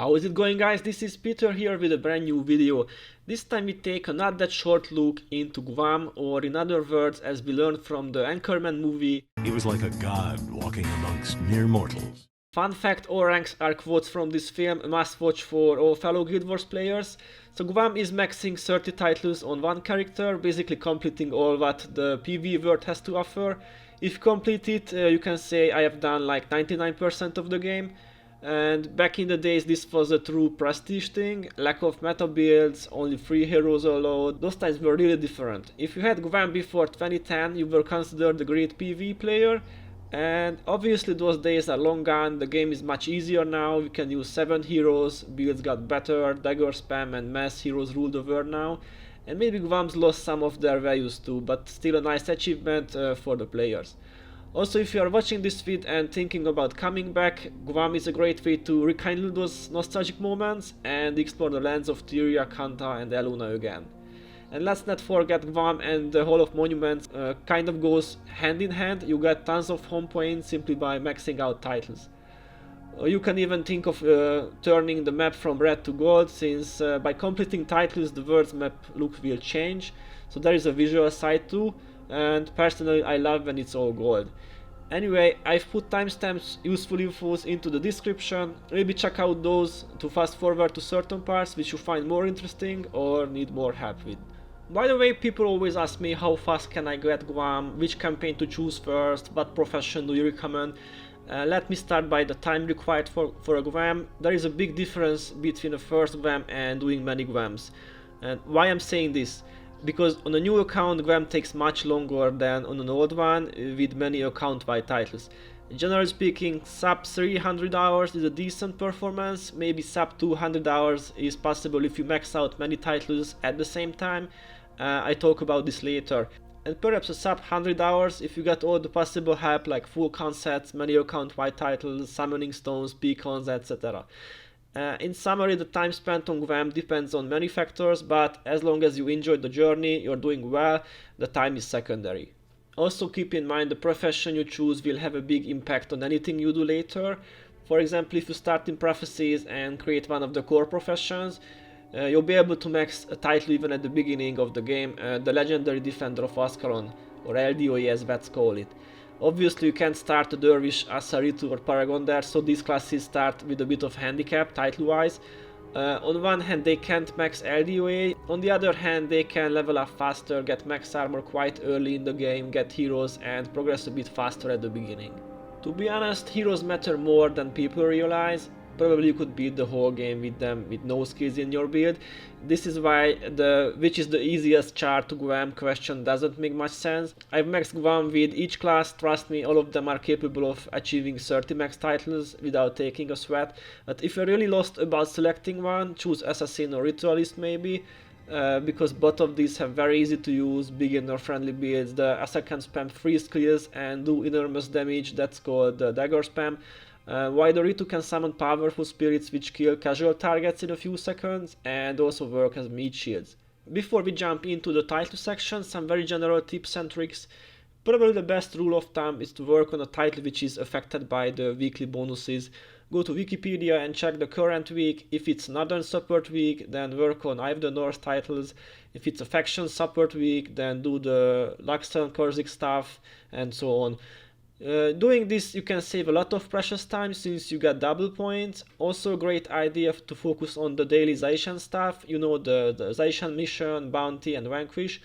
How is it going, guys? This is Peter here with a brand new video. This time we take a not that short look into GWAMM, or in other words, as we learned from the Anchorman movie, he was like a god walking amongst mere mortals. Fun fact, all ranks are quotes from this film, a must watch for all fellow Guild Wars players. So GWAMM is maxing 30 titles on one character, basically completing all what the PvE world has to offer. If you complete it, you can say I have done like 99% of the game. And back in the days this was a true prestige thing, lack of meta builds, only 3 heroes allowed, those times were really different. If you had GWAMM before 2010 you were considered a great PvE player, and obviously those days are long gone. The game is much easier now, we can use 7 heroes, builds got better, dagger spam and mass heroes rule the world now, and maybe GWAMMs lost some of their values too, but still a nice achievement for the players. Also, if you are watching this vid and thinking about coming back, GWAMM is a great way to rekindle those nostalgic moments and explore the lands of Tyria, Kanta and Eluna again. And let's not forget, GWAMM and the Hall of Monuments kind of goes hand in hand. You get tons of home points simply by maxing out titles. You can even think of turning the map from red to gold, since by completing titles the world's map look will change, so there is a visual side too. And personally I love when it's all gold. Anyway, I've put timestamps, useful infos into the description. Maybe check out those to fast forward to certain parts which you find more interesting or need more help with. By the way, people always ask me how fast can I get GWAMM, which campaign to choose first, what profession do you recommend. Let me start by the time required for a GWAMM. There is a big difference between a first GWAMM and doing many GWAMMs. And why I'm saying this? Because on a new account GWAMM takes much longer than on an old one with many account-wide titles. Generally speaking, sub 300 hours is a decent performance, maybe sub 200 hours is possible if you max out many titles at the same time. I talk about this later. And perhaps a sub 100 hours if you get all the possible help like full concepts, many account-wide titles, summoning stones, beacons, etc. In summary, the time spent on GWAMM depends on many factors, but as long as you enjoy the journey, you're doing well, the time is secondary. Also keep in mind the profession you choose will have a big impact on anything you do later. For example, if you start in prophecies and create one of the core professions, you'll be able to max a title even at the beginning of the game, the legendary defender of Ascalon, or LDOA as vets call it. Obviously you can't start a dervish, Asura or paragon there, so these classes start with a bit of handicap title wise. On one hand they can't max LDOA, on the other hand they can level up faster, get max armor quite early in the game, get heroes and progress a bit faster at the beginning. To be honest, heroes matter more than people realize. Probably you could beat the whole game with them with no skills in your build. This is why which is the easiest chart to GWAMM question doesn't make much sense. I've maxed GWAMM with each class, trust me, all of them are capable of achieving 30 max titles without taking a sweat. But if you're really lost about selecting one, choose Assassin or Ritualist maybe, because both of these have very easy to use, beginner friendly builds. The Assassin can spam 3 skills and do enormous damage, that's called the dagger spam. While the Ritu can summon powerful spirits which kill casual targets in a few seconds and also work as meat shields. Before we jump into the title section, some very general tips and tricks. Probably the best rule of thumb is to work on a title which is affected by the weekly bonuses. Go to Wikipedia and check the current week. If it's Northern support week, then work on Eye of the North titles. If it's a faction support week, then do the Luxon, Kurzick stuff and so on. Doing this you can save a lot of precious time since you get double points. Also a great idea to focus on the daily Zaishen stuff, you know, the Zaishen mission, bounty and vanquish.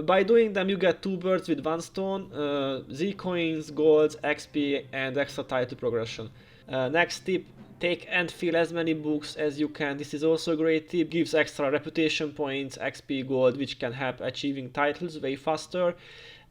By doing them you get 2 birds with 1 stone, Z coins, golds, XP and extra title progression. Next tip, take and fill as many books as you can. This is also a great tip, gives extra reputation points, XP, gold, which can help achieving titles way faster.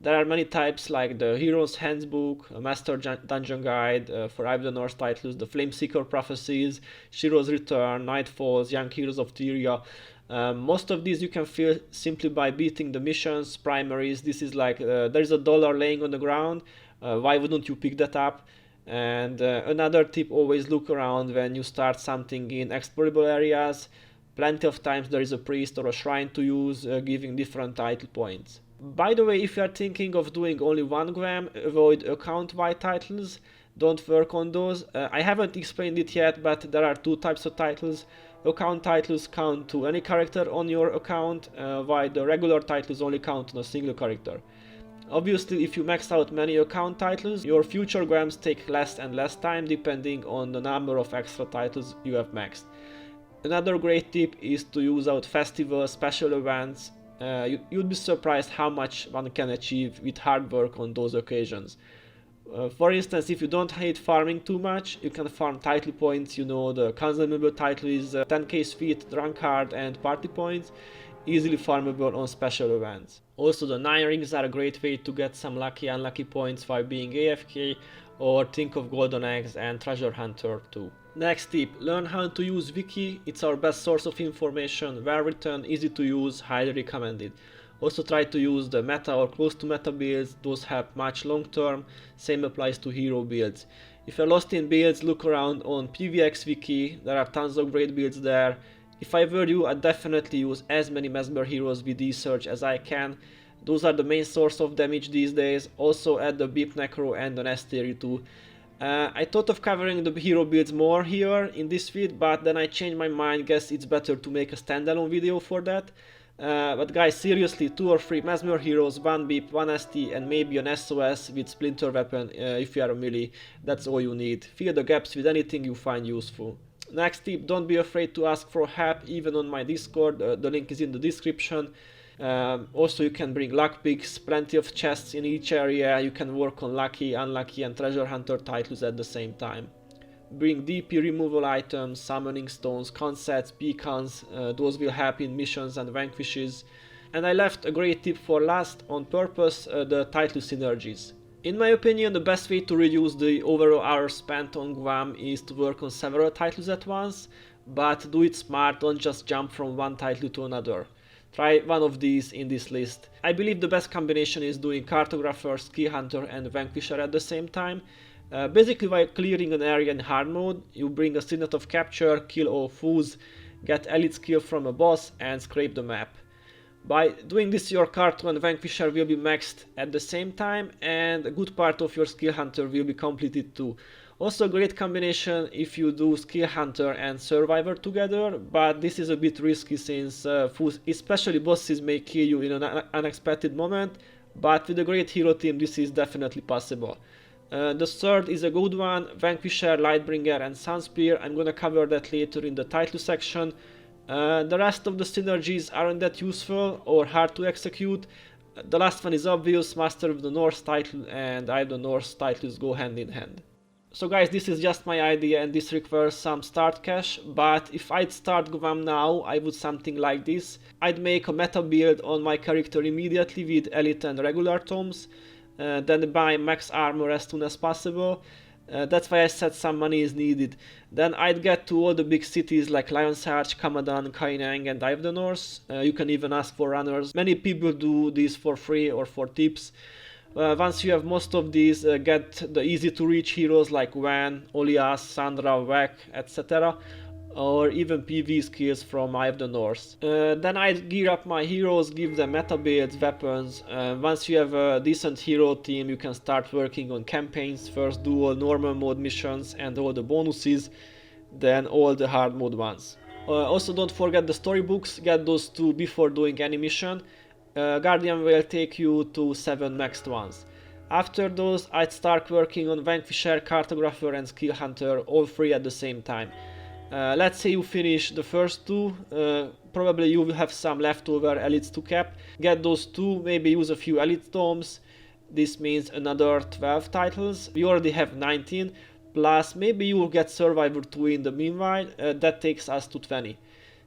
There are many types like the Hero's Handbook, a Master Dungeon Guide, for Eye of the North titles, the Flameseeker Prophecies, Shiro's Return, Nightfalls, Young Heroes of Tyria. Most of these you can fill simply by beating the missions, primaries. This is like, there's a dollar laying on the ground, why wouldn't you pick that up? And another tip, always look around when you start something in explorable areas. Plenty of times there is a priest or a shrine to use, giving different title points. By the way, if you are thinking of doing only one GWAMM, avoid account-wide titles. don't work on those. I haven't explained it yet, but there are two types of titles. Account titles count to any character on your account, while the regular titles only count on a single character. Obviously, if you max out many account titles, your future GWAMMs take less and less time depending on the number of extra titles you have maxed. Another great tip is to use out festivals, special events. You'd be surprised how much one can achieve with hard work on those occasions. For instance, if you don't hate farming too much, you can farm title points. You know, the consumable title is 10k sweet, Drunkard and party points, easily farmable on special events. Also, the 9 rings are a great way to get some lucky unlucky points while being AFK, or think of golden eggs and treasure hunter too. Next tip, learn how to use wiki. It's our best source of information, well written, easy to use, highly recommended. Also try to use the meta or close to meta builds, those help much long term. Same applies to hero builds. If you're lost in builds, look around on PVX wiki, there are tons of great builds there. If I were you, I'd definitely use as many mesmer heroes with research as I can. Those are the main source of damage these days. Also add the beep necro and an S theory too. I thought of covering the hero builds more here in this feed, but then I changed my mind, guess it's better to make a standalone video for that. But guys, seriously, 2 or 3 mesmer heroes, 1 beep, 1 ST and maybe an SOS with splinter weapon if you are a melee, that's all you need. Fill the gaps with anything you find useful. Next tip, don't be afraid to ask for help, even on my Discord, the link is in the description. Also you can bring luck picks, plenty of chests in each area, you can work on lucky, unlucky and treasure hunter titles at the same time. Bring DP removal items, summoning stones, consets, beacons, those will help in missions and vanquishes. And I left a great tip for last on purpose, the title synergies. In my opinion, the best way to reduce the overall hours spent on GWAMM is to work on several titles at once, but do it smart, don't just jump from one title to another. Try one of these in this list. I believe the best combination is doing Cartographer, Skill Hunter and Vanquisher at the same time. Basically, while clearing an area in hard mode, you bring a signet of capture, kill all fools, get elite skill from a boss and scrape the map. By doing this, your Carto and Vanquisher will be maxed at the same time and a good part of your Skill Hunter will be completed too. Also a great combination if you do Skill Hunter and Survivor together, but this is a bit risky since especially bosses may kill you in an unexpected moment, but with a great hero team this is definitely possible. The third is a good one, Vanquisher, Lightbringer and Sunspear. I'm gonna cover that later in the title section. The rest of the synergies aren't that useful or hard to execute. The last one is obvious, Master of the North title and I the North titles go hand in hand. So guys, this is just my idea and this requires some start cash, but if I'd start GWAMM now, I would something like this. I'd make a meta build on my character immediately with elite and regular tomes, then buy max armor as soon as possible. That's why I said some money is needed. Then I'd get to all the big cities like Lion's Arch, Kamadan, Kaineng and Dive the North. You can even ask for runners. Many people do this for free or for tips. Once you have most of these, get the easy to reach heroes like Van, Olias, Sandra, Vec, etc. Or even PV skills from Eye of the North. Then I'd gear up my heroes, give them meta builds, weapons. Once you have a decent hero team, you can start working on campaigns. First do all normal mode missions and all the bonuses, then all the hard mode ones. Also don't forget the storybooks, get those too before doing any mission. Guardian will take you to 7 maxed ones. After those, I'd start working on Vanquisher, Cartographer and Skill Hunter, all 3 at the same time. Let's say you finish the first 2, probably you will have some leftover elites to cap. Get those 2, maybe use a few elite tomes. This means another 12 titles. We already have 19, plus maybe you will get Survivor 2 in the meanwhile, that takes us to 20.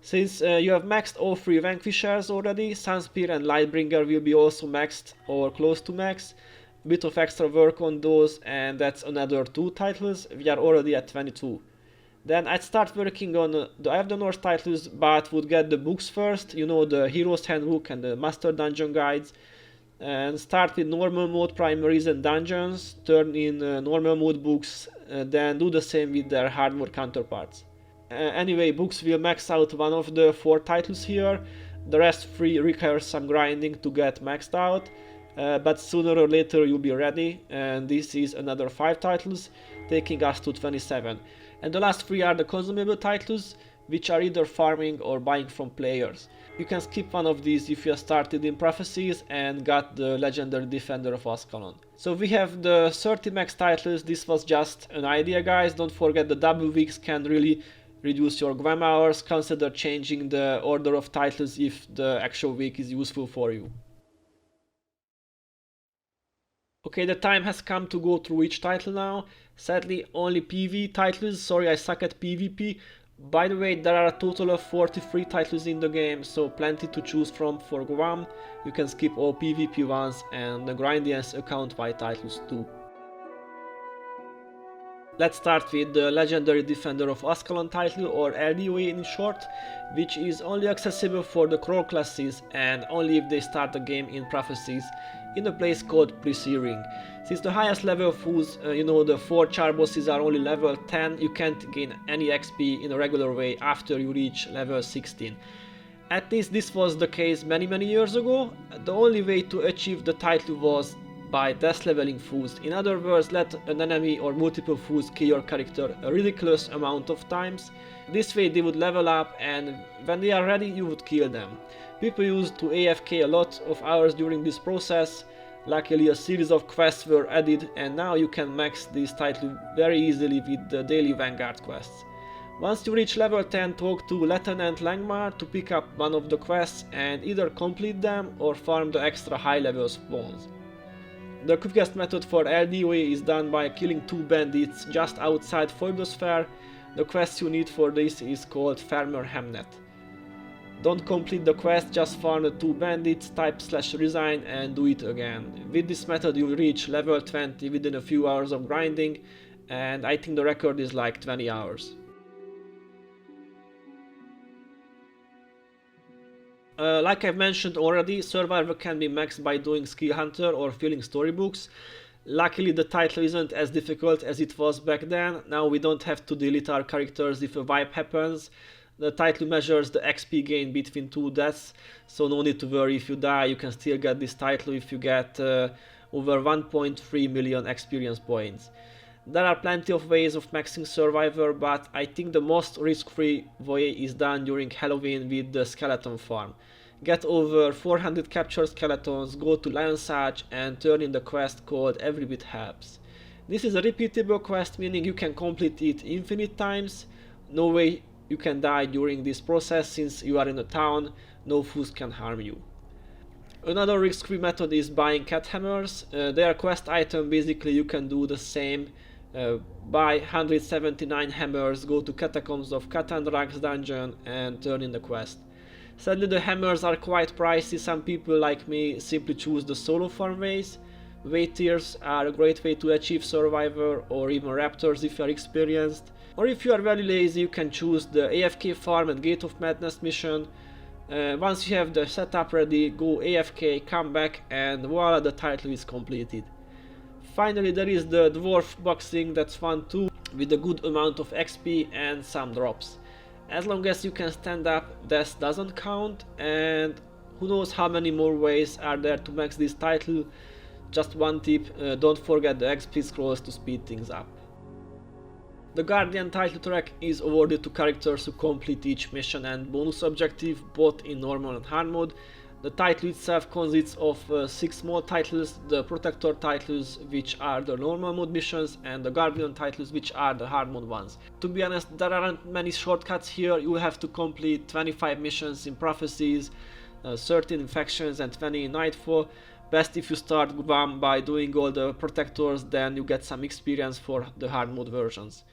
Since you have maxed all 3 Vanquishers already, Sunspear and Lightbringer will be also maxed or close to max. A bit of extra work on those and that's another 2 titles, we are already at 22. Then I'd start working on the Eye of the North titles, but would get the books first, you know, the Hero's Handbook and the Master Dungeon Guides. And start with normal mode primaries and dungeons, turn in normal mode books, then do the same with their hard mode counterparts. Anyway, books will max out one of the 4 titles here, the rest 3 require some grinding to get maxed out, but sooner or later you'll be ready, and this is another 5 titles. taking us to 27. And the last 3 are the consumable titles, which are either farming or buying from players. You can skip one of these if you have started in Prophecies and got the Legendary Defender of Ascalon. So we have the 30 max titles. This was just an idea, guys. Don't forget the double weeks can really reduce your GWAMM hours. Consider changing the order of titles if the actual week is useful for you. Okay, the time has come to go through each title now. Sadly, only PvE titles. Sorry, I suck at PvP. By the way, there are a total of 43 titles in the game, so plenty to choose from for GWAMM. You can skip all PvP ones and the grindiest account-wide titles too. Let's start with the Legendary Defender of Ascalon title, or LDOA in short, which is only accessible for the crawl classes and only if they start the game in Prophecies in a place called Pre-Searing. Since the highest level fools, the 4 char bosses are only level 10, you can't gain any XP in a regular way after you reach level 16. At least this was the case many years ago. The only way to achieve the title was by death leveling fools. In other words, let an enemy or multiple fools kill your character a ridiculous amount of times. This way they would level up, and when they are ready you would kill them. People used to AFK a lot of hours during this process. Luckily a series of quests were added and now you can max this title very easily with the daily Vanguard quests. Once you reach level 10, talk to Lieutenant Langmar to pick up one of the quests and either complete them or farm the extra high level spawns. The quickest method for LDOA is done by killing 2 bandits just outside Foiblosfere. The quest you need for this is called Farmer Hamnet. Don't complete the quest, just farm the 2 bandits, type /resign and do it again. With this method you will reach level 20 within a few hours of grinding, and I think the record is like 20 hours. Like I've mentioned already, Survivor can be maxed by doing Skill Hunter or filling storybooks. Luckily the title isn't as difficult as it was back then. Now we don't have to delete our characters if a wipe happens. The title measures the XP gain between 2 deaths, so no need to worry if you die. You can still get this title if you get over 1.3 million experience points. There are plenty of ways of maxing Survivor, but I think the most risk-free way is done during Halloween with the skeleton farm. Get over 400 captured skeletons, go to Lion's Arch and turn in the quest called Every Bit Helps. This is a repeatable quest, meaning you can complete it infinite times. No way you can die during this process since you are in a town, no fools can harm you. Another risk-free method is buying cat hammers. They are quest item. Basically you can do the same. Buy 179 hammers, go to Catacombs of Catandrax dungeon and turn in the quest. Sadly the hammers are quite pricey. Some people like me simply choose the solo farm ways. Weight tiers are a great way to achieve Survivor, or even Raptors if you are experienced. Or if you are very lazy, you can choose the AFK farm and Gate of Madness mission. Once you have the setup ready, go AFK, come back and voila, the title is completed. Finally there is the dwarf boxing, that's fun too, with a good amount of XP and some drops. As long as you can stand up, death doesn't count, and who knows how many more ways are there to max this title. Just one tip, don't forget the XP scrolls to speed things up. The Guardian title track is awarded to characters who complete each mission and bonus objective, both in normal and hard mode. The title itself consists of 6 small titles, the Protector titles, which are the normal mode missions, and the Guardian titles, which are the hard mode ones. To be honest, there aren't many shortcuts here. You have to complete 25 missions in Prophecies, 13 in Factions and 20 in Nightfall. Best if you start GWAMM by doing all the Protectors, then you get some experience for the hard mode versions.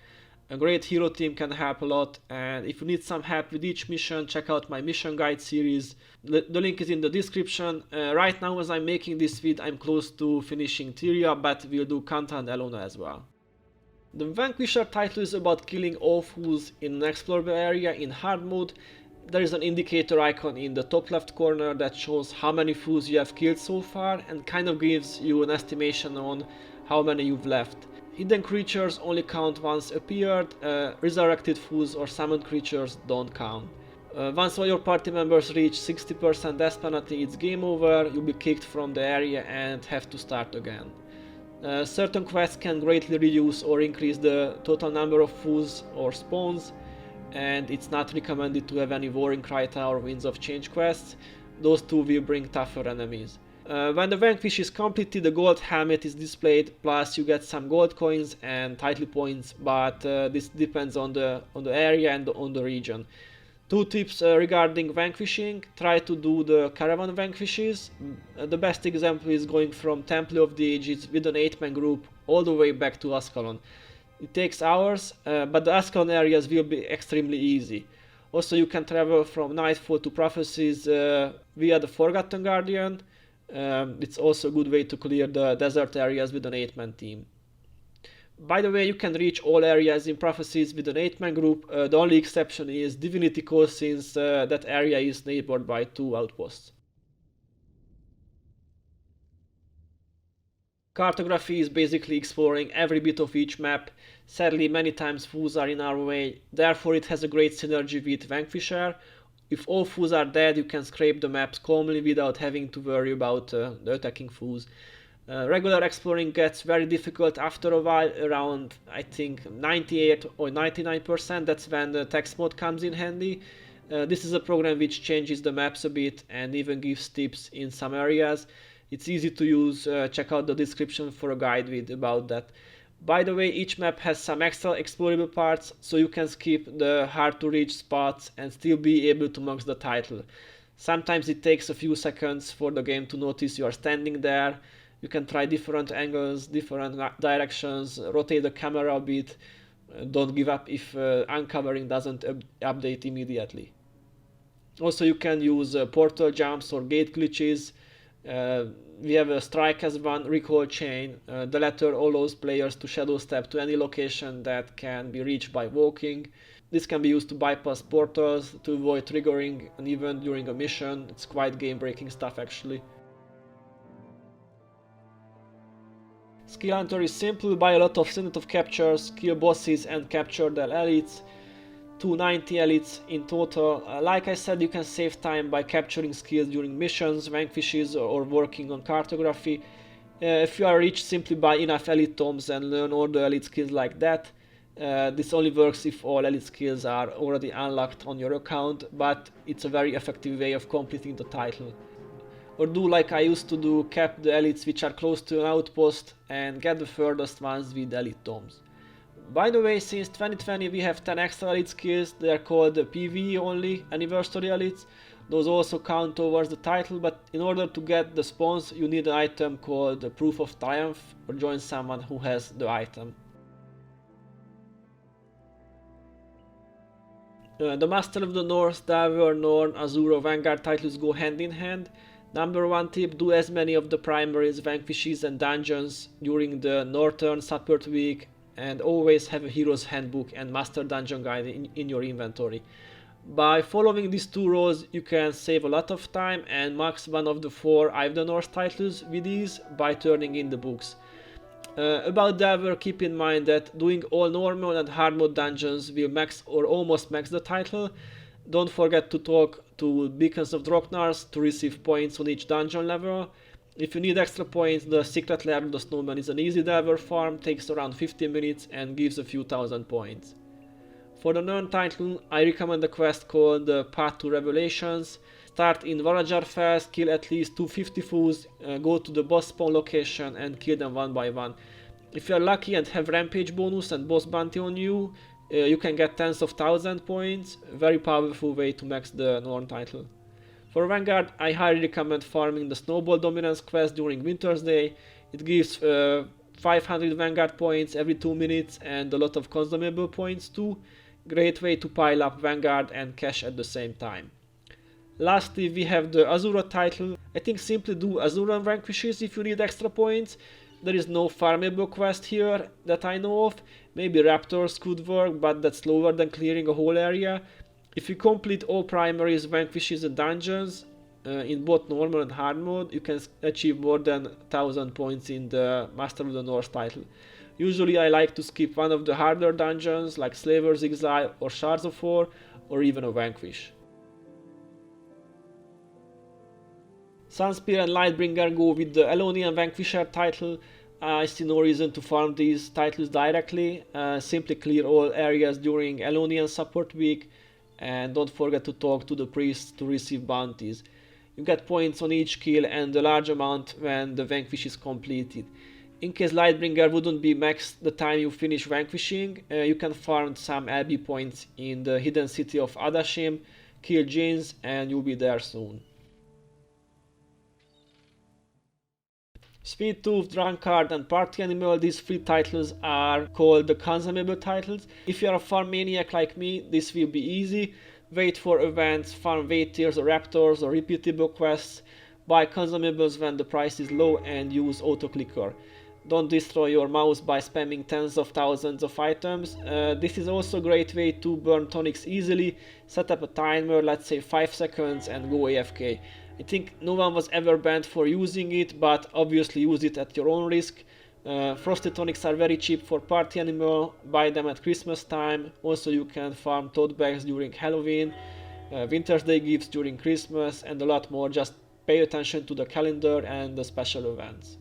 A great hero team can help a lot, and if you need some help with each mission, check out my mission guide series. The link is in the description. Right now as I'm making this vid, I'm close to finishing Tyria, but we'll do Kanta and Elona as well. The Vanquisher title is about killing all fools in an explorable area in hard mode. There is an indicator icon in the top left corner that shows how many fools you have killed so far and kind of gives you an estimation on how many you've left. Hidden creatures only count once appeared, resurrected fools or summoned creatures don't count. Once all your party members reach 60% death penalty, it's game over, you'll be kicked from the area and have to start again. Certain quests can greatly reduce or increase the total number of fools or spawns, and it's not recommended to have any Warring Crita or Winds of Change quests. Those two will bring tougher enemies. When the Vanquish is completed, the gold helmet is displayed, plus you get some gold coins and title points, but this depends on the area and on the region. Two tips regarding vanquishing: try to do the caravan vanquishes. The best example is going from Temple of the Ages with an 8-man group all the way back to Ascalon. It takes hours, but the Ascalon areas will be extremely easy. Also, you can travel from Nightfall to Prophecies via the Forgotten Guardian. It's also a good way to clear the desert areas with an 8-man team. By the way, you can reach all areas in Prophecies with an 8-man group. The only exception is Divinity Coast, since that area is neighbored by 2 outposts. Cartography is basically exploring every bit of each map. Sadly, many times fools are in our way, therefore it has a great synergy with Vanquisher. If all fools are dead, you can scrape the maps calmly without having to worry about the attacking fools. Regular exploring gets very difficult after a while, around I think 98 or 99%, that's when the text mode comes in handy. This is a program which changes the maps a bit and even gives tips in some areas. It's easy to use, check out the description for a guide about that. By the way, each map has some extra explorable parts, so you can skip the hard to reach spots and still be able to max the title. Sometimes it takes a few seconds for the game to notice you are standing there. You can try different angles, different directions, rotate the camera a bit. Don't give up if uncovering doesn't update immediately. Also, you can use portal jumps or gate glitches. We have a strike as one recall chain. The latter allows players to shadow step to any location that can be reached by walking. This can be used to bypass portals, to avoid triggering an event during a mission. It's quite game breaking stuff actually. Skill Hunter is simple: buy a lot of Synod of Captures, kill bosses and capture their elites. 290 elites in total. Like I said, you can save time by capturing skills during missions, vanquishes, or working on cartography. If you are rich, simply buy enough elite tomes and learn all the elite skills like that. This only works if all elite skills are already unlocked on your account, but it's a very effective way of completing the title. Or do like I used to do, cap the elites which are close to an outpost and get the furthest ones with elite tomes. By the way, since 2020 we have 10 extra elite skills. They are called PvE only, anniversary elites. Those also count towards the title, but in order to get the spawns you need an item called Proof of Triumph, or join someone who has the item. The Master of the North, Diver, Norn, Asura, Vanguard titles go hand in hand. Number 1 tip: do as many of the primaries, vanquishes and dungeons during the Northern Support Week, and always have a Hero's Handbook and Master Dungeon Guide in your inventory. By following these 2 rules you can save a lot of time and max one of the 4 Eye of the North titles with ease by turning in the books. About Delver, keep in mind that doing all normal and hard mode dungeons will max or almost max the title. Don't forget to talk to Beacons of Dropnars to receive points on each dungeon level. If you need extra points, the secret lair of the Snowman is an easy Delver farm, takes around 15 minutes and gives a few thousand points. For the Norn title, I recommend a quest called the Path to Revelations. Start in Varajar Fells, kill at least 250 fools, go to the boss spawn location and kill them one by one. If you are lucky and have rampage bonus and boss bounty on you, you can get tens of thousand points. Very powerful way to max the Norn title. For Vanguard, I highly recommend farming the Snowball Dominance quest during Winter's Day. It gives 500 Vanguard points every 2 minutes and a lot of consumable points too. Great way to pile up Vanguard and cash at the same time. Lastly, we have the Asura title. I think simply do Asura Vanquishes if you need extra points. There is no farmable quest here that I know of. Maybe Raptors could work, but that's slower than clearing a whole area. If you complete all primaries, vanquishes and dungeons in both normal and hard mode, you can achieve more than 1000 points in the Master of the North title. Usually I like to skip one of the harder dungeons like Slaver's Exile or Shards of War, or even a Vanquish. Sunspear and Lightbringer go with the Elonian Vanquisher title. I see no reason to farm these titles directly. Simply clear all areas during Elonian support week, and don't forget to talk to the priests to receive bounties. You get points on each kill and a large amount when the Vanquish is completed. In case Lightbringer wouldn't be maxed the time you finish vanquishing, you can farm some LB points in the hidden city of Adashim, kill Jinns, and you'll be there soon. Speed Tooth, Drunkard and Party Animal, these 3 titles are called the consumable titles. If you are a farm maniac like me, this will be easy. Wait for events, farm weight tiers or raptors or repeatable quests, buy consumables when the price is low and use auto-clicker. Don't destroy your mouse by spamming tens of thousands of items. This is also a great way to burn tonics easily. Set up a timer, let's say 5 seconds, and go AFK. I think no one was ever banned for using it, but obviously use it at your own risk. Frosted tonics are very cheap for Party Animal, buy them at Christmas time. Also you can farm tote bags during Halloween, Winter's Day gifts during Christmas, and a lot more. Just pay attention to the calendar and the special events.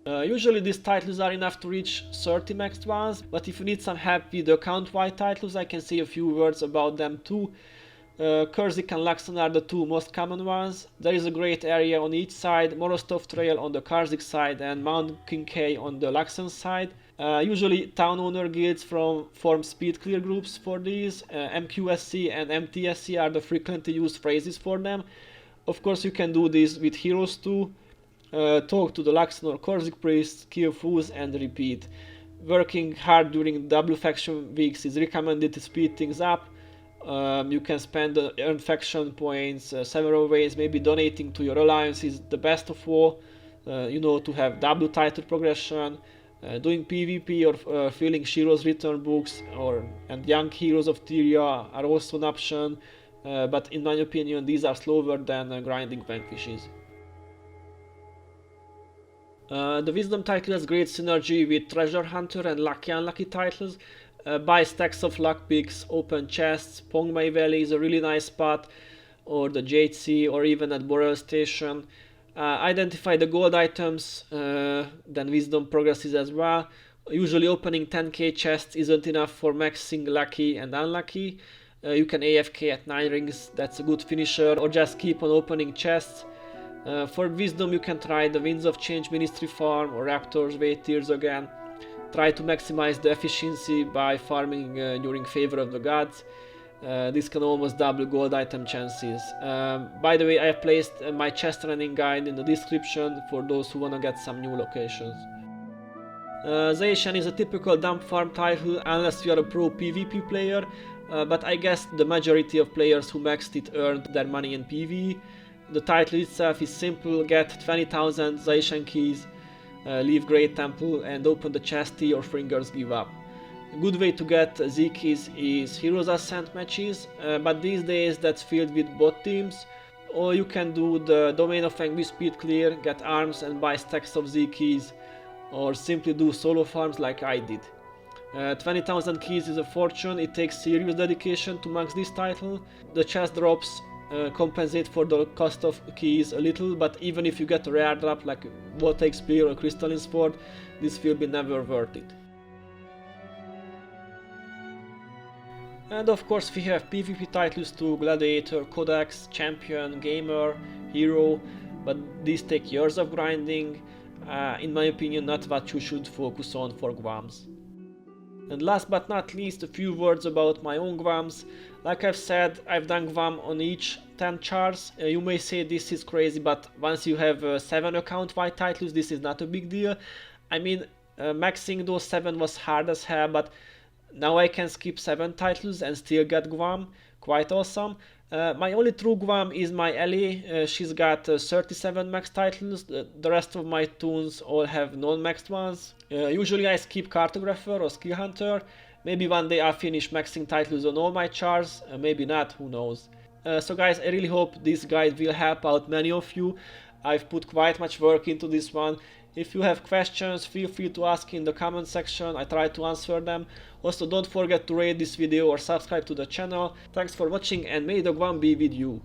Usually these titles are enough to reach 30 maxed ones, but if you need some help with the account-wide titles, I can say a few words about them too. Kurzick and Luxon are the 2 most common ones. There is a great area on each side, Morostov Trail on the Kurzick side and Mount Kincaid on the Luxon side. Usually town owner guilds form speed clear groups for these. MQSC and MTSC are the frequently used phrases for them. Of course you can do this with heroes too. Talk to the Luxon or Kurzick priests, kill fools and repeat. Working hard during W faction weeks is recommended to speed things up. You can spend the earned faction points several ways. Maybe donating to your alliance is the best of all, to have double title progression. Doing PvP or filling Shiro's return books and Young Heroes of Tyria are also an option, but in my opinion these are slower than grinding Vanquishes. The Wisdom title has great synergy with Treasure Hunter and Lucky Unlucky titles. Buy stacks of luck picks, open chests. Pongmei Valley is a really nice spot, or the Jade Sea, or even at Boreal Station. Identify the gold items, then Wisdom progresses as well. Usually opening 10k chests isn't enough for maxing lucky and unlucky. You can AFK at 9 rings, that's a good finisher, or just keep on opening chests. For Wisdom you can try the Winds of Change Ministry farm or Raptors weight tiers again. Try to maximize the efficiency by farming during Favor of the Gods. This can almost double gold item chances. By the way, I have placed my chest running guide in the description for those who wanna get some new locations. Zaishen is a typical dump farm title unless you are a pro PvP player, but I guess the majority of players who maxed it earned their money in PvE. The title itself is simple: get 20,000 Zaishen keys, leave Great Temple and open the chest till your fingers give up. A good way to get Z keys is Heroes Ascent matches, but these days that's filled with bot teams. Or you can do the Domain of Angry Speed clear, get arms and buy stacks of Z keys, or simply do solo farms like I did. 20,000 keys is a fortune. It takes serious dedication to max this title. The chest drops compensate for the cost of keys a little, but even if you get a rare drop like Voltaic Spear or Crystalline Sword, this will be never worth it. And of course we have PvP titles too: Gladiator, Codex, Champion, Gamer, Hero, but these take years of grinding. In my opinion, not what you should focus on for GWAMMs. And last but not least, a few words about my own GWAMMs. Like I've said, I've done GWAMM on each 10 chars. You may say this is crazy, but once you have 7 account-wide titles, this is not a big deal. I mean, maxing those 7 was hard as hell, but now I can skip 7 titles and still get GWAMM. Quite awesome. My only true GWAMM is my Ellie. She's got 37 max titles. The rest of my toons all have non-maxed ones. Usually I skip Cartographer or Skill Hunter. Maybe one day I'll finish maxing titles on all my chars. Maybe not, who knows. So guys, I really hope this guide will help out many of you. I've put quite much work into this one. If you have questions, feel free to ask in the comment section. I try to answer them. Also, don't forget to rate this video or subscribe to the channel. Thanks for watching and may the GWAMM be with you.